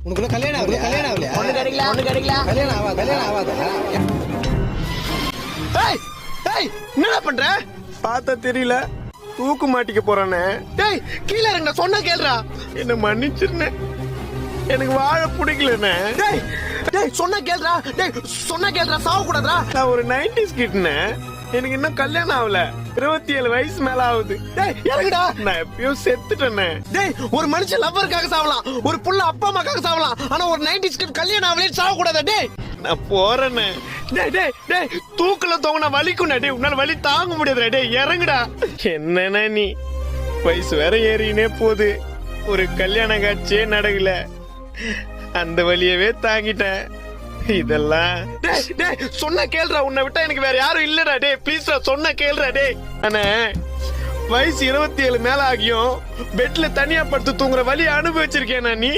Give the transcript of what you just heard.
உனக்குள்ள கல்யாணம் ஆகலையா? ஒண்ணு கிடைக்கல. கல்யாணம் ஆகாதா? ஏய் ஏய் என்னடா பண்ற? பார்த்தா தெரியல தூக்கு மாட்டிக்க போறானே. டேய் கீழ இறங்க சொன்னா கேளுடா. என்ன மன்னிச்சிருனே, எனக்கு வாழ பிடிக்கலண்ணே. டேய் டேய் சொன்னா கேளுடா. டேய் சொன்னா கேளுடா, சாவ கூடாதுடா. நான் ஒரு 90s கிட்னே, எனக்கு இன்னும் கல்யாணம் ஆகல, 27 வயசு மேல ஆகுது. டேய் இறங்குடா, நான் எப்பயோ செத்துட்டேனே. டேய் ஒரு மனுஷன் லவ்வருக்காக சாவலாம், ஒரு புள்ள அப்பா அம்மாக்காக சாவலாம், ஆனா ஒரு 90s கிட் கல்யாணம் ஆகலே சாவ கூடாதா? டேய் நான் போறேனே. டேய் டேய் டேய் தூக்குல தொங்கினா வலிக்கும்டா. டேய் உன்னால வலி தாங்க முடியாதுடா. டேய் இறங்குடா. என்னன்னா நீ வயசு வேற ஏறினே போகுது, ஒரு கல்யாண காட்சியே நடக்கல, அந்த வலியவே தாங்கிட்டேன். இதெல்லாம் டேய் டேய் சொன்ன கேளுடா, உன்னை விட்டா எனக்கு வேற யாரும் இல்லடா. டேய் ப்ளீஸ்டா சொன்ன கேளுடா. டேய் அண்ணே வயசு 27 மேல ஆகியும் பெட்ல தனியா படுத்து தூங்குற வலி அனுபவிச்சிருக்கேன் நீ.